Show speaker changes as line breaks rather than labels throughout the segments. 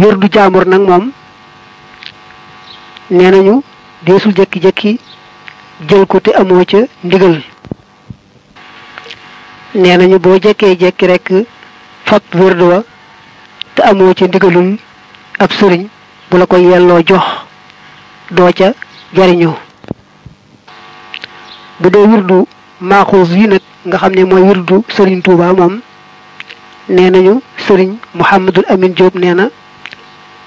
wirdu jaamur nag moom nee nañu deesul jekki-jekki jël ko te amoo ca ndigal nee nañu boo jekkee jekki rek fab wirdu wa te amoo ca ndigalul ab sëriñ bu la koy yelloo jox doo ca jariñoo bu dee wirdu maaxuus yi nag nga xam ne mooy wirdu sëriñ Tuuba moom nee nañu sëriñ Mouhamadul Amin Diop nee na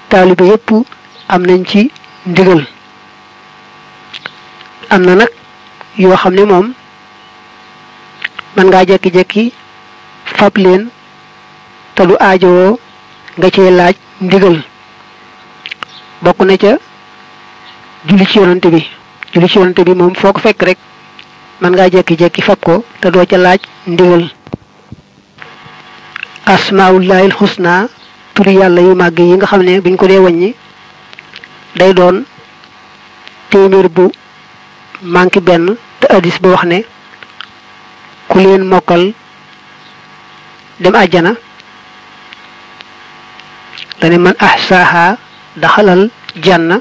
taalibe yépp am nañ ci ndigal am na nag yoo xam ne moom mën ngaa jekki-jekki fab leen te lu aajowoo nga cee laaj ndigal bokk na ca julli ci yonante bi moom foo ko fekk rek mën ngaa jekki-jekki fab ko te doo ca laaj ndigal asmaullahil husna turi yàlla yu màgg yi nga xam ne buñ ko dee wàññi day doon téeméer bu manqué benn te hadis ba wax ne ku leen mokkal dem àjjana dane man ahsaaha daxalal janna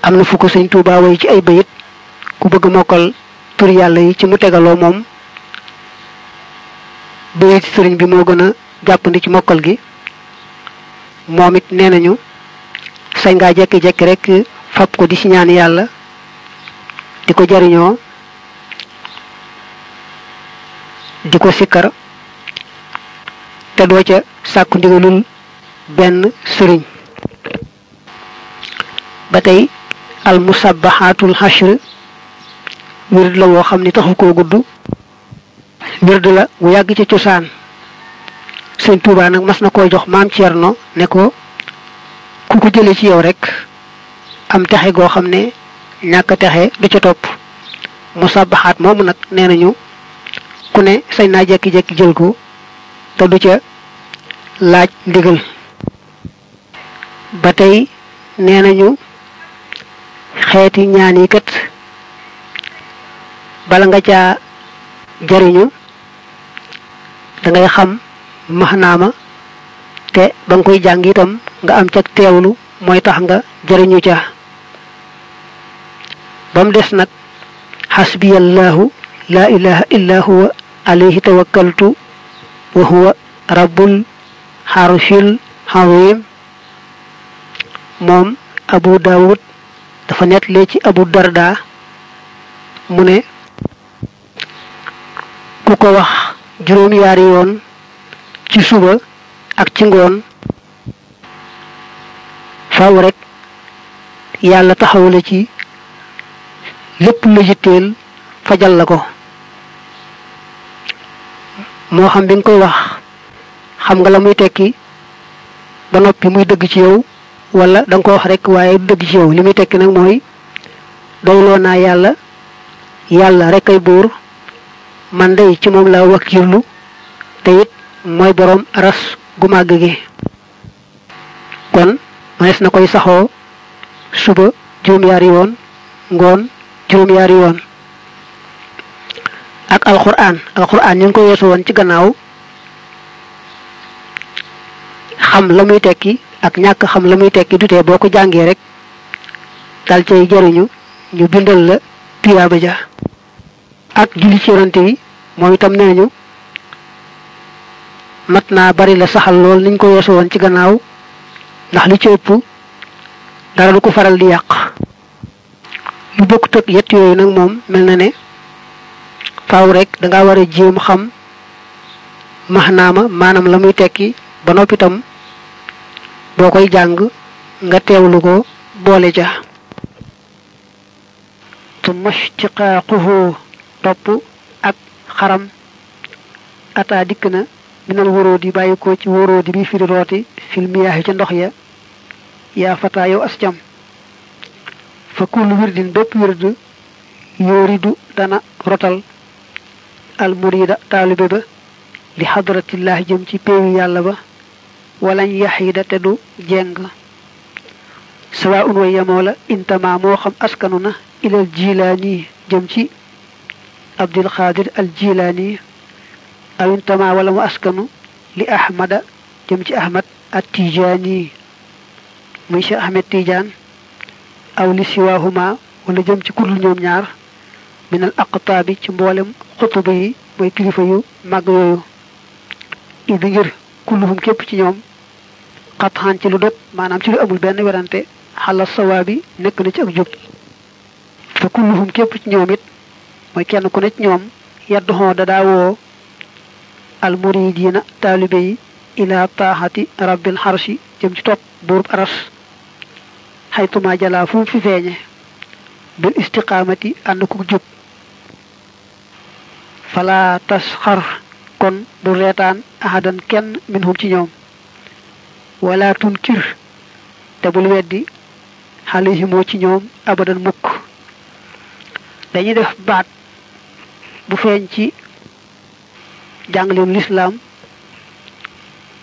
am na fu ko sëñ Tuubaa way ci ay bayit ku bëgg mokkal tur yàlla yi ci mu tegaloo moom bayit sëriñ bi moo gën a jàppandi ci mokkal gi moom it nee nañu sañ ngaa jekki-jekki rek fab ko di ci ñaan yàlla di ko jariñoo di ko sikkar te doo ca sàkku ndigalul benn sëriñ ba tey al musabbahatul hashr wird la woo xam ni taxu koo gudd wird la wu yàgg ci cosaan sëñ Tuubaa nag mas na koo jox maam Cerno ne ko ku ko jële ci yow rek am texe goo xam ne ñàkk texe du ca topp musabbahaat moomu nag nee nañu ku ne sañ naa jekki-jekki jël ko te du ca laaj ndigal ba tey nee nañu xeeti ñaan yi kat bala nga caa jariñu da ngay xam maxnaama te ba nga koy jàng itam nga am ca teewlu mooy tax nga jariñu ca ba mu des nag xasbiyallahu laa ilaha illa huwa alayhi tawakkaltu wa huwa rabbul xarshil azim moom Abu Daawud dafa nettali ci Abu Darda mu ne ku ko wax juróom-yaari yoon ci suba ak ci ngoon faaw rek yàlla taxawale ci lépp lu yitteel fajal la ko moo xam bi nga koy wax xam nga la muy tekki ba noppi muy dëgg ci yow wala da nga ko wax rek waaye dëgg ci yow li muy tekki nag mooy doyloo naa yàlla rek ay buur man day ci moom la wakkirlu te it mooy boroom aras gu màgg gi kon mënees na koy saxoo suba juróom-yaari yoon ngoon juróom-yaari yoon ak alquran ñu ngi ko weesu woon ci gannaaw xam la muy tekki ak ñàkk xam la muy tekki dutee boo ko jàngee rek dal cay jariñu ñu bindal la tuyaaba ja ak julli ci yonante yi moom itam nee nañu mat naa bari la saxal lool niñ ko weesu woon ci gannaaw ndax li ci ëpp dara du ko faral di yàq lu bokk tëg yett yooyu nag moom mel na ne faaw rek danga war a jéem xam maxnaama maanaam la muy tekki ba noppi itam boo koy jàng nga teewlu ko boole ja tumma ishtiqaaquhu topp ak xaram ataa dikk na minal wóróodi bàyyi ko ci wóróodi bi firi rooti fil miyaahi ca ndox ya yaa fataa yow as cam fa kullu wirdin bépp wird yóoridu dana rotal al murida taalibe ba li xadratillaahi jëm ci péewi yàlla ba walañ yaxida te du jeng sawa un way yemoo la intama moo xam askanu na ilal jilaani jëm ci abdul xaadir al jilaani aw intama wala mu askanu li ahmada jëm ci ahmad at-Tijaani muy Cheikh Ahmed Tidiane aw li siwaahuma wala jëm ci kudul ñoom ñaar minal aqtaabi ci mboolem xutuba yi mooy kilifa yu màgg yooyu idi ngir kulluhum képp ci ñoom xatxaan ci lu dog maanaam ci lu amul benn werante xala sawaabi nekk na ci ak jub te kulluhum képp ci ñoom it mooy kenn ku ne ci ñoom yadduxoo da daawoo al muridiina taalibe yi ila taaxati rabbil xarsi jëm ci topp buurub aras xaytuma jalaa fu mu fi feeñe bil istiqaamati ànd ku jub fala tasxar kon bu reetaan ahadan kenn minhum ci ñoom wala tunkir te bul weddi xalihimoo ci ñoom abadan mukk dañuy def baat bu feeñ ci jàngaleem lislaam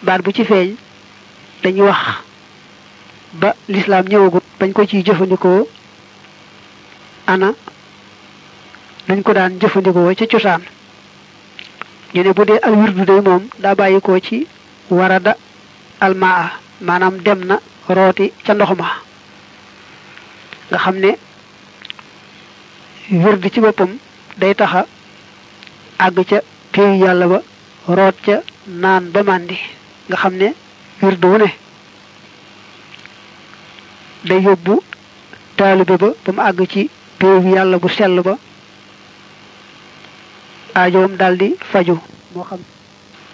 baat bu ci feeñ dañuy wax ba lislaam ñëwagut bañ ko ciy jëfandikoo ana nañ ko daan jëfandikoo ca cosaan ñu ne bu dee al wirdu day moom daa bàyyikoo ci warada almaa maanaam dem na rooti ca ndox ma nga xam ne wirdu ci boppam day taxa àgg ca péeyu yàlla ba root ca naan ba màndi nga xam ne wirdu wu ne day yóbbu taalibe ba ba mu àgg ci péeyu yàlla bu sell ba aajoom daldi faju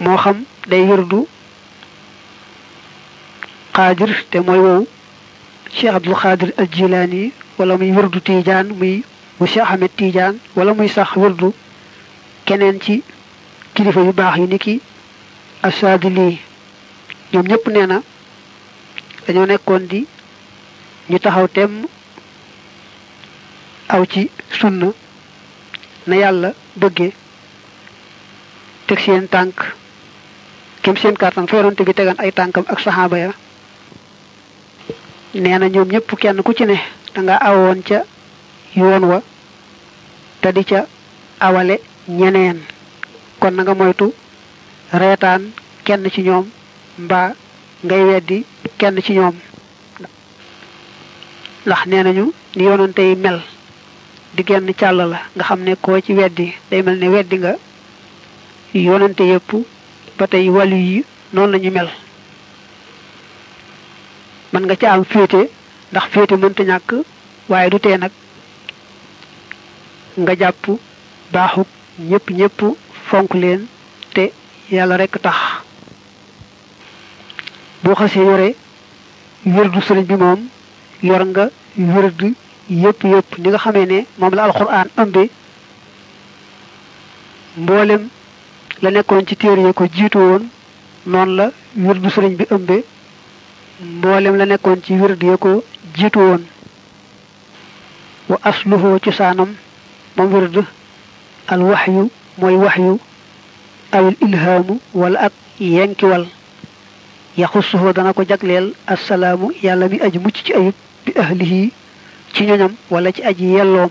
moo xam day wirdu xaadir te mooy wow Cheikh Abdul Xaadir al Jilaani wala muy wirdu Tiijaan muy bu Cheikh Ahmed Tiijaan wala muy sax wirdu keneen ci kilifa yu baax yi niki Asaadili ñoom ñëpp nee na dañoo nekkoon di ñu taxaw temm aw ci sunna na yàlla bëggee teg seen tànk kem seen kàttan fa yonante bi tegan ay tànkam ak saxaaba ya nee na ñoom ñëpp kenn ku ci ne danga awoon ca yoon wa te di ca awale ñeneen kon na nga moytu reetaan kenn ci ñoom mbaa ngay weddi kenn ci ñoom ndax nee nañu ni yonante yi mel di genn càll la nga xam ne koo ci weddi day mel ne weddi nga yonante yépp ba tey wàllu yi noonu lañu mel mën nga ca am féete ndax féete mënta ñàkk waaye du tee nag nga jàpp baaxuk ñëpp fonk leen te yàlla rekk tax boo xasee yore wirdu sëriñ bi moom yor nga wirdu yépp ni nga xamee ne moom la alxuraan ëmbe mboolem la nekkoon ci téere yi ko jiitu woon noonu la wirdu sëriñ bi ëmbe mboolem la nekkoon ci wirdu yi ko jiitu woon wa asluhu cosaanam moom wirdu al waxyu mooy waxyu awil ilhaamu wala ak yenkiwal yaxusuhu dana ko jagleel assalaamu yàlla mi aji mucc ci ayib bi ahlihi ci ñoñam wala ci aji yelloom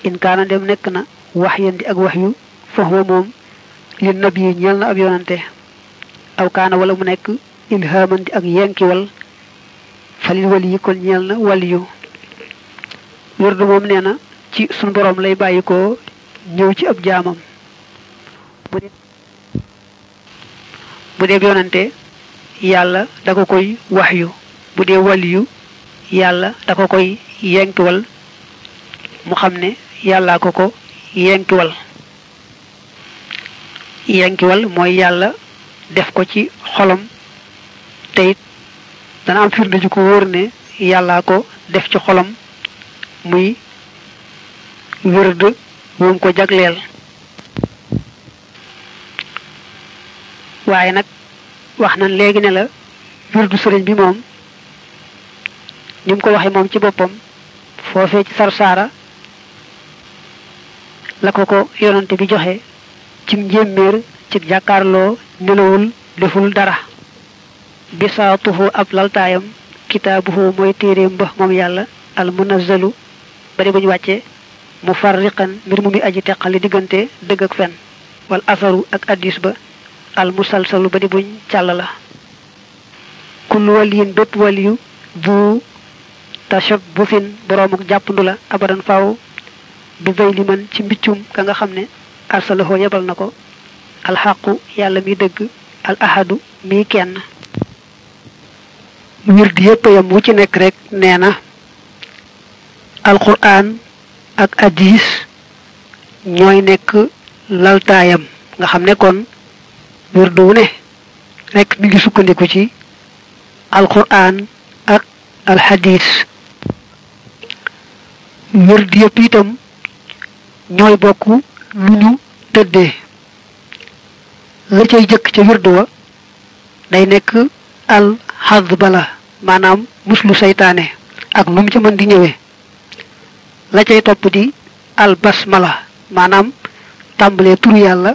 in kaana dem nekk na wax yen di ak wax yu fahuwa moom li nabi yi ñeel na ab yonante aw kaana wala mu nekk ilhaaman di ak yenkiwal falil wali yi kon ñeel na wali yu wirdu moom nee na ci sun boroom lay bàyyi ko ñëw ci ab jaamam bu dee yonante yàlla da ko koy wax yu bu dee wali yu yàlla da ko koy yenkiwal mu xam ne yàllaa ko yenkiwal mooy yàlla def ko ci xolam te it dana am firnde ju ko wóor ne yàllaa ko def ci xolam muy wird woom ko jagleel waaye nag wax nañ léegi ne la wirdu sëriñ bi moom ni mu ko waxee moom ci boppam foofee ci sarsaara la ko yonante bi joxe ci njéeméer ci jàkkaarloo nelawul deful dara bisaatuhu ab laltaayam kitaabuhu mooy téeréem ba moom yàlla al munazzalu bari bu ñu wàcce mufarriqan mbir mu mi aji teqali diggante dëgg ak fen wal asaru ak addis ba al musalsalu bari buñ càll la kullu waliyin bépp waliyu bu tashabbufin boroomuk jàppandu la abadan faaw bi bay li man ci mbiccum ka nga xam ne arsalahoo yebal na ko alxaqu yàlla mi dëgg al ahadu mi kenn wird yépp yam wu ci nekk rek nee na alquran ak hadis ñooy nekk laltaayam nga xam ne kon wird wu ne rek mi ngi sukkandiku ci alquran ak alhadis wird yépp itam ñooy bokk lu ñu tëddee la cay jëkk ca wird wa day nekk al xadbala maanaam muslu saytaane ak nu mu ca mën di ñëwee la cay topp di al basmala maanaam tàmbalee turu yàlla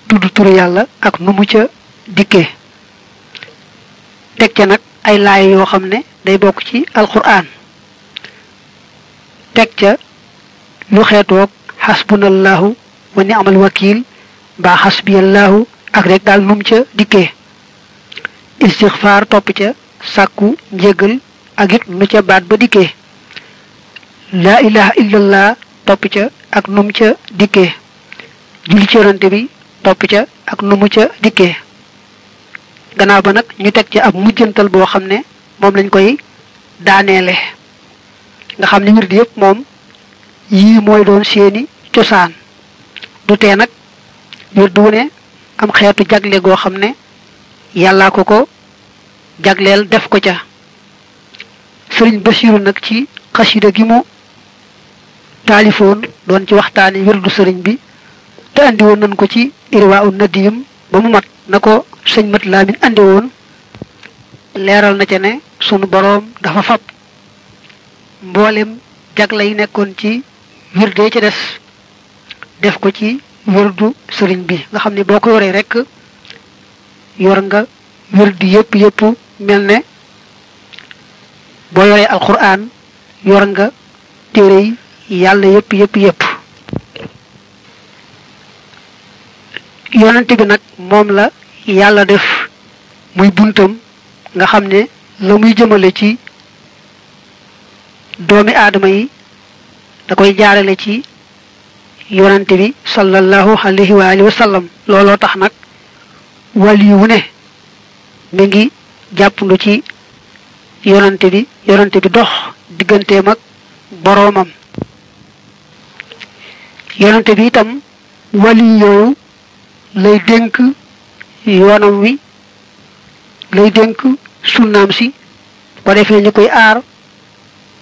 tudd turu yàlla ak nu mu ca dikkee teg ca nag ay laay yoo xam ne day bokk ci alquran teg ca lu xeetoog xasbunallahu wa ni'mal wakil mbaa xasbiyallahu ak rek daal nu mu ca dikkee istixfaar topp ca sàkku njégal ak it nu ca baat ba dikkee laa ilaha illallah topp ca ak nu mu ca dikkee julli ci yonante bi topp ca ak nu mu ca dikkee gannaaw ba nag ñu teg ca ab mujjantal boo xam ne moom lañ koy daaneele nga xam ne wird yépp moom yii mooy doon seeni cosaan du tee nag wird wu ne am xeetu jagle goo xam ne yàllaa ko jagleel def ko ca sëriñ Basiiru nag ci xasida gi mu taalifoon doon ci waxtaane wirdu sëriñ bi te andi woon nañ ko ci irwaa un nadim ba mu mat na ko sëñ mat laamin andi woon leeral na ca ne sunu boroom dafa fab mboolem jagle yi nekkoon ci wirde ca des def ko ci wirdu sëriñ bi nga xam ne boo ko yoree rek yor nga wirdi yépp mel ne boo yoree alquran yor nga téere yi yàlla yépp yonante bi nag moom la yàlla def muy buntam nga xam ne la muy jëmale ci doomi aadama yi da koy jaarale ci yonante bi sallallahu alayhi wa alihi wa sallam looloo tax nag wali wu ne mi ngi jàppandu ci yonante bi dox digganteem ak boroomam yonante bi itam wali yooyu lay dénk yoonam wi lay dénk sunnaam si ko defee ñu koy aar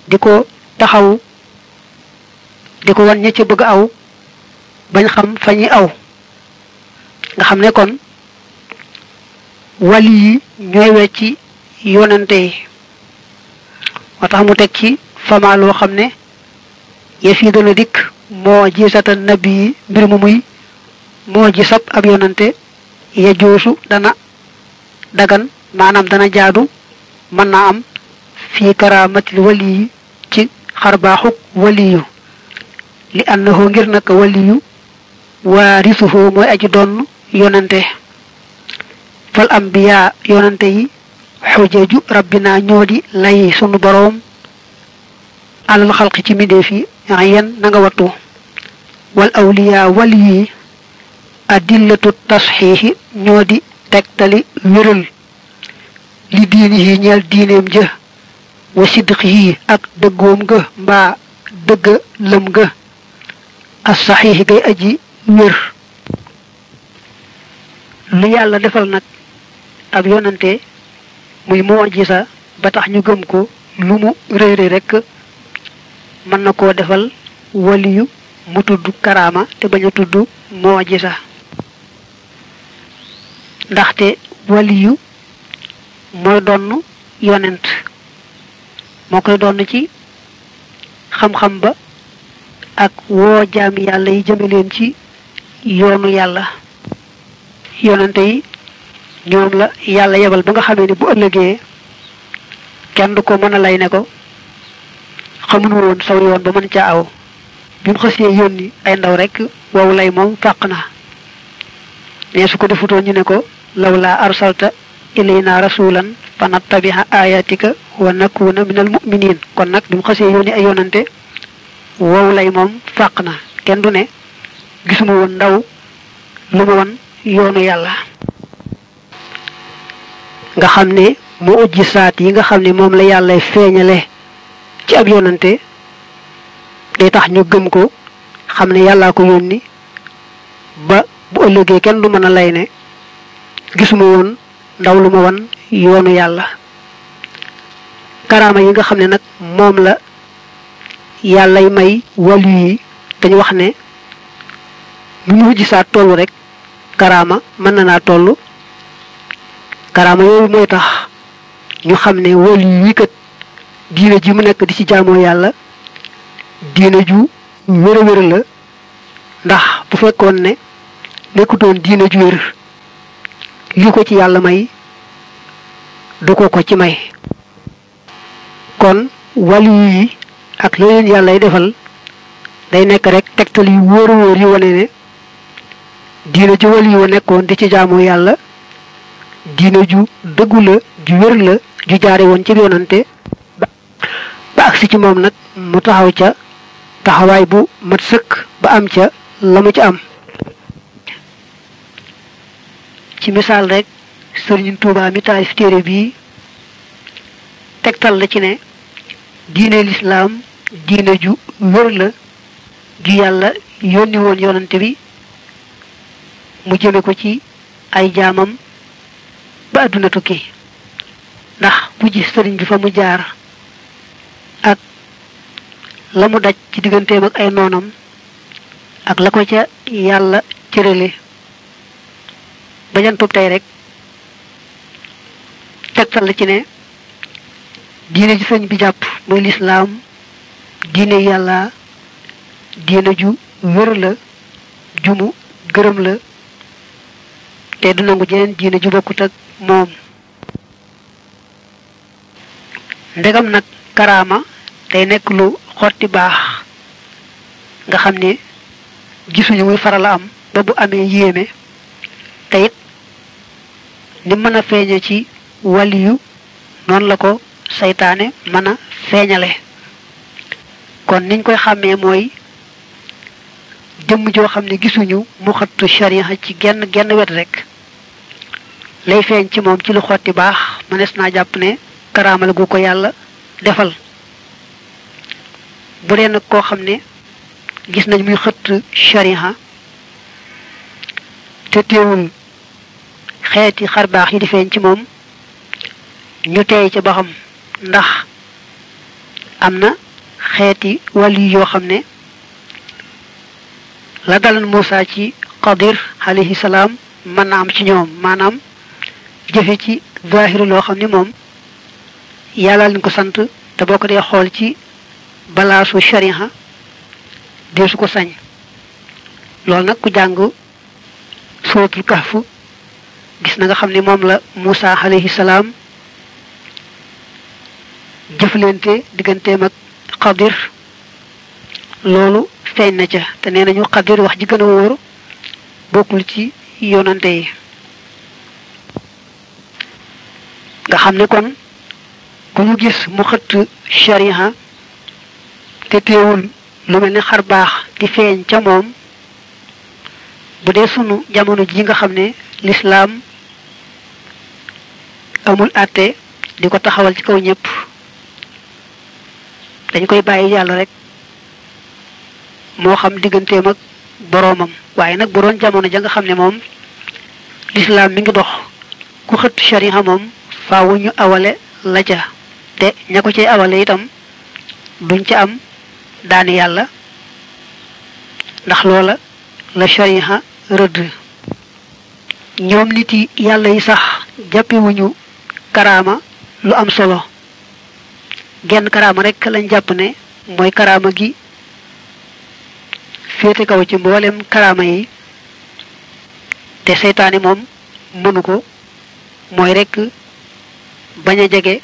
di ko taxaw di ko wan ña ca bëgg aw bañ xam fa ñuy aw nga xam ne kon wali yi ñooy wecci yonante yi moo tax mu teg ci fama loo xam ne yëf yi dana dikk moo gisata nabi yi mbir mu muy moo gisab ab yonante ya joosu dana dagan maanaam dana jaadu mën naa am fii karamatil wali yi ci xarbaaxuk waliyu li annahu ngir naka waliyu waarisuhu mooy aji doon yonante fal ambiya yonante yi xujaju rabbina ñoo di lay sunu boroom alal xalqi ci mbindeef yi yen na nga wattu wal awliya wali yi adillatu tasxiixi ñoo di tegtali wéral li diini yi ñeel diineem jë wa sidqihi ak dëggoom ga mbaa dëgga lëm ga as saxiixi gay aji wér lu yàlla defal nag ab yonante muy mu'jiza ba tax ñu gëm ko lu mu réere rekk mën na koo defal waliyu mu tudd karaama te bañ a tudd mu'jiza ndaxte waliyu mooy donn yonent moo koy donn ci xam-xam ba ak woo jaami yàlla yi jëme leen ci yoonu yàlla yonante yi ñoom la yàlla yebal ba nga xamee ni bu ëllëgee kenn du ko mën a lay ne ko xamuñu woon saw yoon ba mën caa aw bi mu xësee yónni ay ndaw rek wow lay moom fàq na ne su ko defutoon ñu ne ko law laa arsalta ilayna rasulan fa nattabiha ayatika wa nakuna minal mu'minin. kon nag bi mu xasee yónni ay yonante wow lay moom fàq na kenn du ne gisuma woon ndaw lu ma won yoonu yàlla. nga xam ne mu ujji saat yi nga xam ne moom la yàlla feeñale ci ab yonante day tax ñu gëm ko xam ne yàllaa ko yónni ba bu ëllëgee kenn du mën a lay ne gisuma woon ndaw lu ma wan yoonu yàlla. karaama yi nga xam ne nag moom la yàllay may wàllu yi dañu wax ne lu mu ujji saat tollu rek karaama mën na naa tollu. karaama yooyu mooy tax ñu xam ne wàllu yi kat diine ji mu nekk di ci jaamoo yàlla diine ju wér a wér la, ndax bu fekkoon ne nekkutoon diine ju wér li ko ci yàlla may du ko ci may. kon wàllu yi ak la leen yàllay defal day nekk rek tegtal yu wóor a wóor yi wane ne diine ju wàllu yi nekkoon di ci jaamoo yàlla diine ju dëggu la ju wér la ju jaare woon ci yonante ba agsi ci moom nag mu taxaw ca taxawaay bu mat sëkk ba am ca la mu ca am. ci misaal rek Sëriñ Tuubaa mi taalif téere bii tegtal la ci ne diine lislaam diine ju wér la ju yàlla yónni woon yonante bi mu jëme ko ci ay jaamam ba àdduna tukki. ndax bu gis sëriñ bi fa mu jaar ak la mu daj ci digganteem ak ay noonam ak la ko ca yàlla cërale ba jantub tey rek tegtal la ci ne diine ji sëriñ bi jàpp muy lislaam diine yàlla diine ju wér la ju mu gërëm la te du nangu jeneen diine ju bokkut ak moom. ndegam nag karaama day nekk lu xotti baax nga xam ne gisuñu muy faral a am ba bu amee yéeme te it ni mën a feeñe ci waliyu noonu la ko saytaane mën a feeñale. kon niñ koy xàmmee mooy jëmm joo xam ne gisuñu mu xattu sharia ci genn wet rek lay feeñ ci moom ci lu xotti baax mënees naa jàpp ne karaama la gu ko yàlla defal. bu dee nag koo xam ne gis nañ muy xëtt sharia te teewul xeeti xar baax yi di feeñ ci moom ñu teey ca ba xam ndax am na xeeti wàllu yoo xam ne la dalan Muusaa ci Xadir alayhi salaam mën na am ci ñoom, maanaam jëfe ci zaahiru loo xam ne moom yàlla lañ ko sant te boo ko dee xool ci balaasu sharia dee su ko sañ. loolu nag ku jàng suratul kahf gis na nga xam ne moom la Muusaa alayhi salaam jëflante digganteem ak Xadir loolu feeñ na ca te nee nañu Xadir wax ji gën a wóor bokkul ci yonante yi. nga xam ne kon ku ñu gis mu xëtt sharia te teewul lu mel ni xar baax di feeñ ca moom bu dee sunu jamono ji nga xam ne lislaam amul àtte di ko taxawal ci kaw ñëpp dañ koy bàyyi yàlla rek moo xam digganteem ak boroomam. waaye nag bu doon jamono ja nga xam ne moom lislaam mi ngi dox ku xëtt sharia moom faawu ñu awale la ca te ña ko cay awale itam duñ ca am daani yàlla ndax loola la sharia rëdd. ñoom nit yi yàlla yi sax jàppewuñu karaama lu am solo, genn karaama rek lañ jàpp ne mooy karaama gi féete kaw ci mboolem karaama yi te seytaane moom mënu ko, mooy rek bañ a jege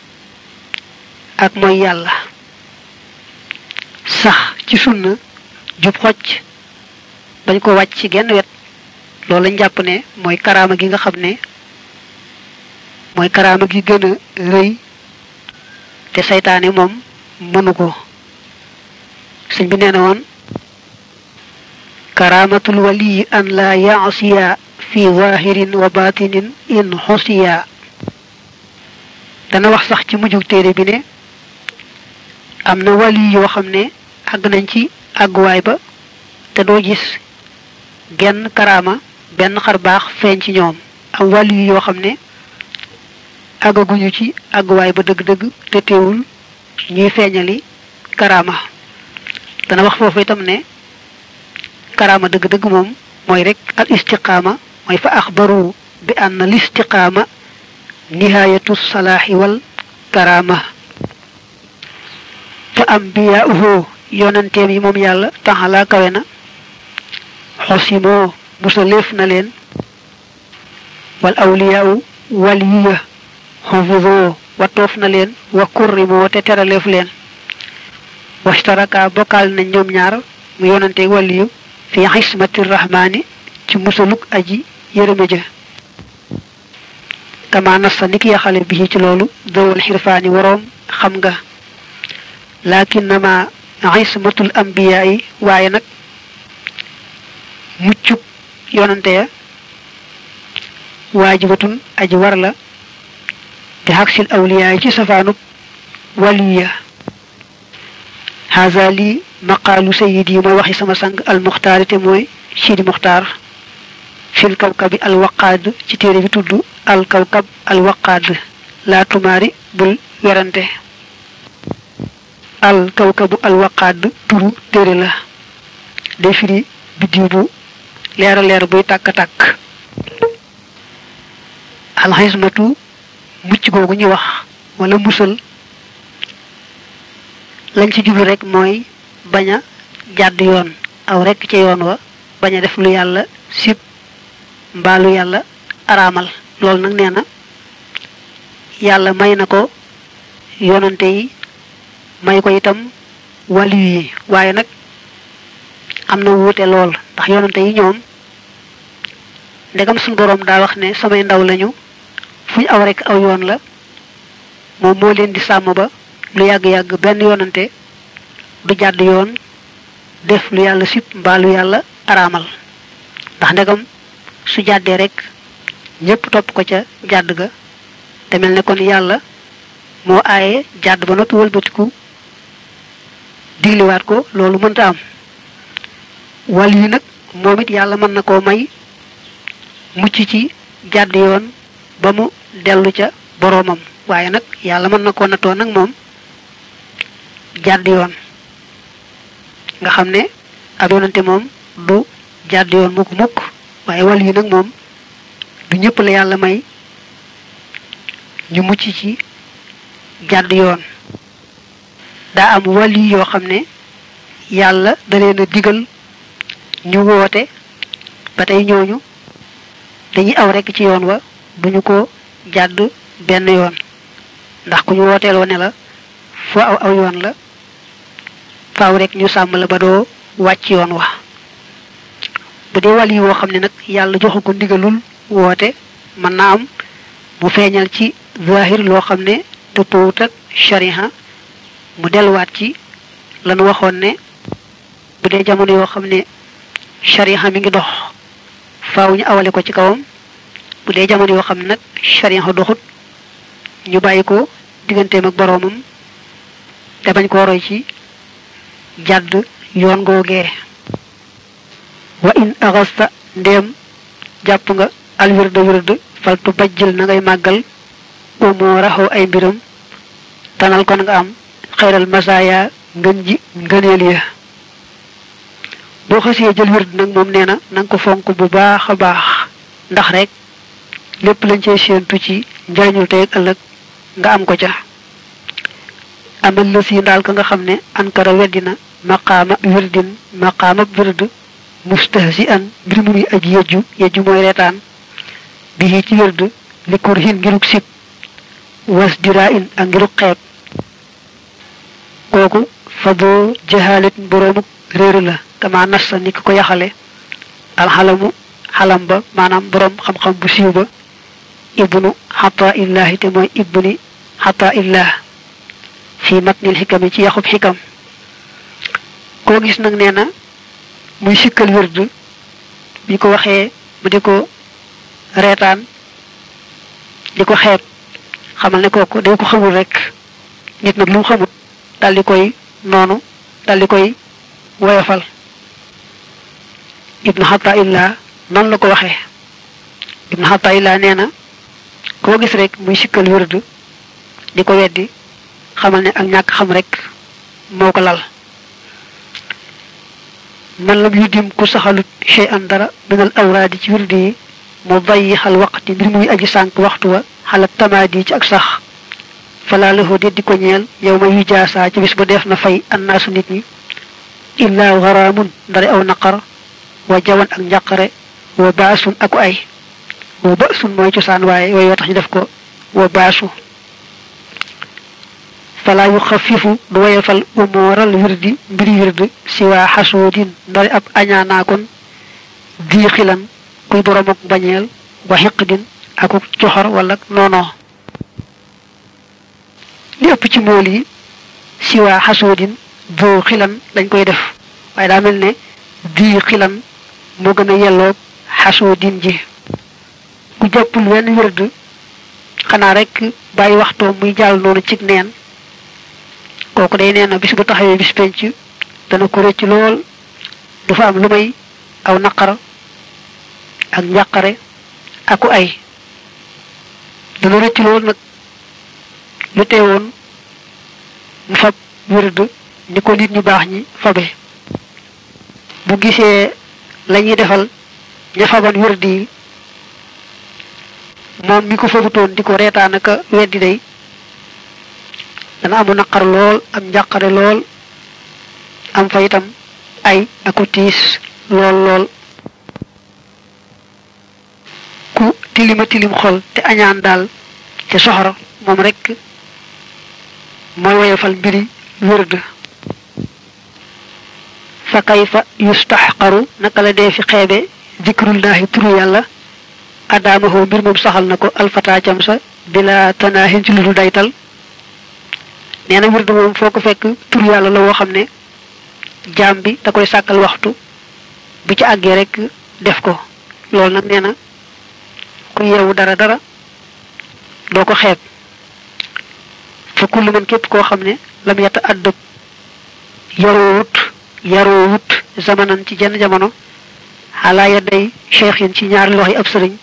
ak mooy yàlla, sax ci sunna jub xocc bañ ko wàcc ci genn wet. loolu lañ jàpp ne mooy karaama gi nga xam ne mooy karaama gi gën a rëy te saytaane moom mënu ko. sëñ bi nee na woon karaamatul waliyi an la yaasiya fi zahirin wa batinin in xusiya. dana wax sax ci mujjug téere bi ne am na wali yoo xam ne àgg nañ ci àgguwaay ba te doo gis genn karaama benn xar baax feeñ ci ñoom. am wali yoo xam ne àggaguñu ci àgguwaay ba dëgg-dëgg te teewul ñuy feeñali karaama. dana wax foofu itam ne karaama dëgg-dëgg moom mooy rek al istiqaama mooy fa axbaru bi anna al istiqaama nihayatu salaahi wal karaama. fa ambiyaauhu yonanteem yi moom yàlla taxalaa kawe na xosimoo musaleef na leen wal awliyaau waliya xofidoo watoof na leen wa kurrimoo te teraleef leen washtaraka bokkaal nañ ñoom ñaar mu yonante waliyu fi xismati rahmaani ci musaluk aji yërëme ja kama nassa ni ki yaxale bi ci loolu dawal xirfaani waroom xam nga lakinnama xismatul ambiyaa yi waaye nag muccuk yonante ya waajibatun aji war la bi xaksil awliyaa yi ci safaanub waliya. haza lii maqaalu sayidi mooy waxi sama sang almuxtaari te mooy Sidi Muxtaar fil kawkabi alwaqaad ci téere bi tudd alkawkab alwaqaad laa tumaari bul werante. alkawkabu alwaqaad turu téere la day firi biddiw bu leer a leer buy tàkk-tàkk. alxismatu mucc googu ñu wax wala musal lañ ci jublu rek mooy bañ a jàdd yoon aw rek ci yoon wa bañ a def lu yàlla sib mbaa lu yàlla araamal. loolu nag nee na yàlla may na ko yonante yi may ko itam waliyu yi waaye nag am na wuute lool ndax yonante yi ñoom ndegam suñu boroom daa wax ne samay ndaw lañu fu ñu aw rek aw yoon la moom moo leen di sàmm ba lu yàgg-yàgg benn yonante du jàdd yoon def lu yàlla sib mbaa lu yàlla araamal ndax ndegam su jàddee rek ñépp topp ko ca jàdd ga te mel ne kon yàlla moo aaye jàdd ba noppi wëlbatiku digliwaat ko loolu mënta am. wàll yi nag moom it yàlla mën na koo may mucc ci jàdd yoon ba mu dellu ca boroomam waaye nag yàlla mën na koo nattoo nag moom jàdd yoon nga xam ne ab yonante moom du jàdd yoon mukk waaye wàll yi nag moom du ñëpp la yàlla may ñu mucc ci jàdd yoon. daa am wàll yi yoo xam ne yàlla da leen a digal ñu woote ba tey ñooñu dañuy aw rekk ci yoon wa duñu ko jàdd benn yoon ndax ku ñu wooteeloo ne la foo aw yoon la faaw rek ñu sàmm la ba doo wàcc yoon wa. bu dee wàll yi woo xam ne nag yàlla joxu ko ndigalul woote mën naa am mu feeñal ci zahir loo xam ne dëppoowut ak shariha mu delluwaat ci lanu waxoon ne bu dee jamono yoo xam ne shariha mi ngi dox faaw ñu awale ko ci kawam bu dee jamono yoo xam ne nag shariha doxut ñu bàyyi ko digganteem ak boroomam te bañ koo roy ci jàdd yoon googee. wa in axasta ndéem jàpp nga alwirda wirda faltu bajjil na ngay màggal umoo raxoo ay mbiram tanal kon nga am xayral masaaya ngën ji ngëneel ya. boo xasee jël wird nag moom nee na nga ko fonk bu baax a baax ndax rek lépp lañ cey séentu ci njariñul tey ak ëllëg nga am ko ca. amal la si ndaal ka nga xam ne ankara weddina maqaama wirdin maqaama wird mustahsi an mbir mu muy aji yejju mooy reetaan bi ci wird li kur hin ngiruk sib was dira in ak ngiruk xeeb kooku fa doo jahalit boroomuk réer la kama nassa ni ko yaxale alxalamu xalam ba maanaam boroom xam-xam bu siiw ba ibnu Xataaillah te mooy ibni Xataaillah fi matnil xikam ci yaxub xikam koo gis nag nee na muy sikkal wird bi ko waxee bu di ko reetaan di ko xeeb xamal ne kooku day ko xamul rek nit nag lu mu xamut dal di koy noonu dal di koy woyofal ibnu Xataaillah noonu la ko waxee ibnu Xataaillah nee na koo gis rek muy sikkal wird di ko weddi xamal ne ak ñàkk xam rek moo ko lal man lam yudim ku saxalut shay'an dara minal awraadi ci wirdi yi mu dayyixal waqti mbir muy aji sànk waxtu wa xalat tamaadi ci ak sax fala lahu di ko ñeel yow ma yu jaasaa ci bis ba def na fay annaasu nit ñi illaa garaamun ndare aw naqar wa jawan ak njàqare wa baasun aku ay wa baasun mooy cosaan waaye way wa tax ñu def ko wa baasu fala yu xafifu du woyofal umooral wirdi mbiri wird si waa xasuudin ndari ab añaanaakon bii xilan kuy borom ak bañeel wa xiqdin akuk coxor wala noonoo li ëpp ci mool yi si waa xasuudin boo xilan dañ koy def waaye daa mel ne bii xilan moo gën a yelloog xasuudin ji ku jàppul wenn wird xanaa rek bàyyi waxtoo muy jàll noonu cig neen kooku day nee na bis bu taxawee bis penc dana ko rëcc lool du fa am lu may aw naqar ak njàqare aku ay dana rëcc lool nag lu teewoon mu fab wird ni ko nit ñu baax ñi fabe bu gisee la ñuy defal ña faban wird yi moom mi ko fabutoon di ko reetaan aka weddi day dana amu naqar lool am njàqare lool am fa itam ay aku tiis lool ku tilima tilim xol te añaan daal te soxor moom rek mooy woyofal mbiri wird fa kayfa yustaxqaru naka la dee fi xeebe dikrullahi turu yàlla adaamahoo mbir moom saxal na ko alfata cam sa bila tanaahin ci lu dul daytal nee na wird moom foo ko fekk tur yàlla la woo xam ne jaam bi da koy sàkkal waxtu bu ci àggee rek def ko loolu nag nee na ku yeewu dara doo ko xeeb fa kullu man képp koo xam ne lam yata addëb yaroowut zamanan ci jenn jamono xalaa ya day cheikh yin ci ñaari loxo yi ab sëriñ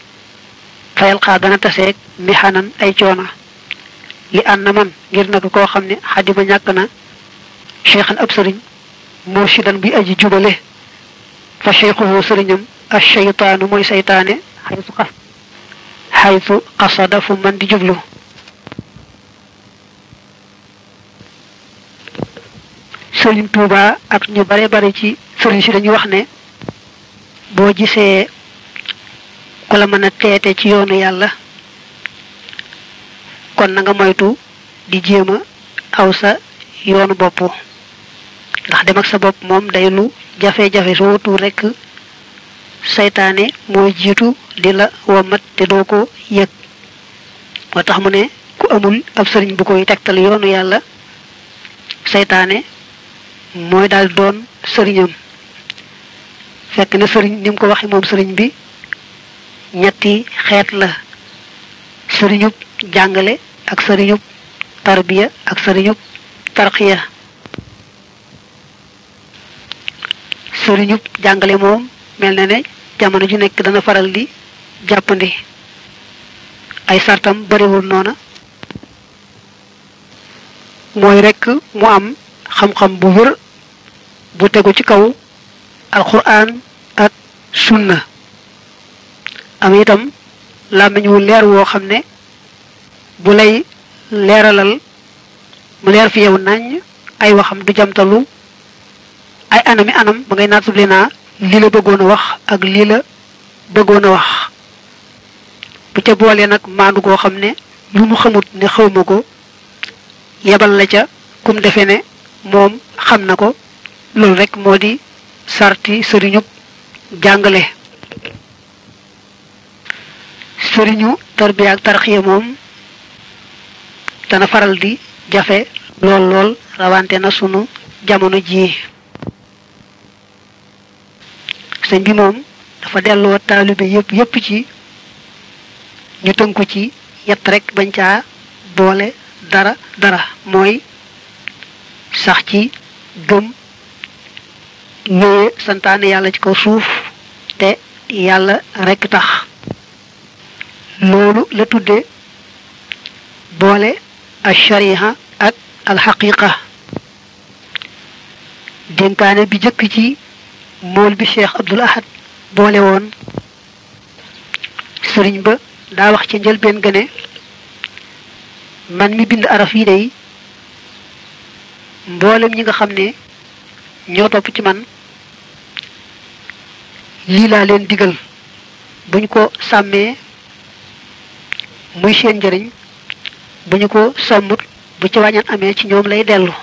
fayal xaa dana taseeg mixanan ay coona li ànd na man ngir nag koo xam ne xadima ñàkk na cheikhan ab sëriñ mursidan bi aji jubale fa cheikhuhu sëriñam asheytaanu mooy saytaane xaytu qasada fu man di jublu sëriñ Tuuba ak ñu bare ci sëriñ si dañuy wax ne boo gisee ku la mën a teete ci yoonu yàlla kon na nga moytu di jéem a aw sa yoonu bopp ndax dem ak sa bopp moom day lu jafe-jafe soo tuur rek saytaane moo jiitu di la womat te doo ko yëg moo tax mu ne ku amul ab sëriñ bu koy tegtal yoonu yàlla saytaane mooy daal doon sëriñam fekk na sëriñ ni mu ko waxe moom sëriñ bi ñetti xeet la sëriñub jàngale ak sëriñub tarbiya ak sëriñub tarqiya sëriñub jàngale moom mel na ne jamono ju nekk dana faral di jàppandi ay sartam bariwul noona mooy rekk mu am xam-xam bu wér bu tegu ci kaw alquran ak sunna am itam làmmiñ wu leer woo xam ne bu lay leeralal mu leer fi yow nañ ay waxam du jamtalu ay anam ba ngay naatable naa lii la bëggoon a wax ak lii la bëggoon a wax bu ca boolee nag maandu goo xam ne lu mu xamut ne xawma ko yebal la ca kum defe ne moom xam na ko loolu rek moo di sarti sëriñub jàngale sëriñu tarbiya ak tarxiya moom dana faral di jafe lool rawante na sunu jamono ji sëñ bi moom dafa delloo taalibe yépp ci ñu tënku ci yett rek bañ caa boole dara mooy sax ci gëm wéye santaane yàlla ci kaw suuf te yàlla rek tax loolu la tudde boole al shariha ak al haqiqa dénkaane bi jëkk ci mool bi Cheikh Abdul Ahad boole woon sëriñ ba daa wax ci njëlbeen gëne man mi bind araf yi day mboolem ñi nga xam ne ñoo topp ci man lii laa leen digal buñ ko sàmmee muy seen njëriñ bu ñu ko sàmmut bu ci wàññan amee ci ñoom lay dellu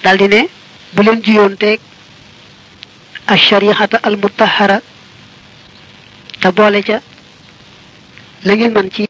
daldi ne bu leen jiyoon teeg ash-shari'ata al-mutahhara te boole ca la ngeen man ci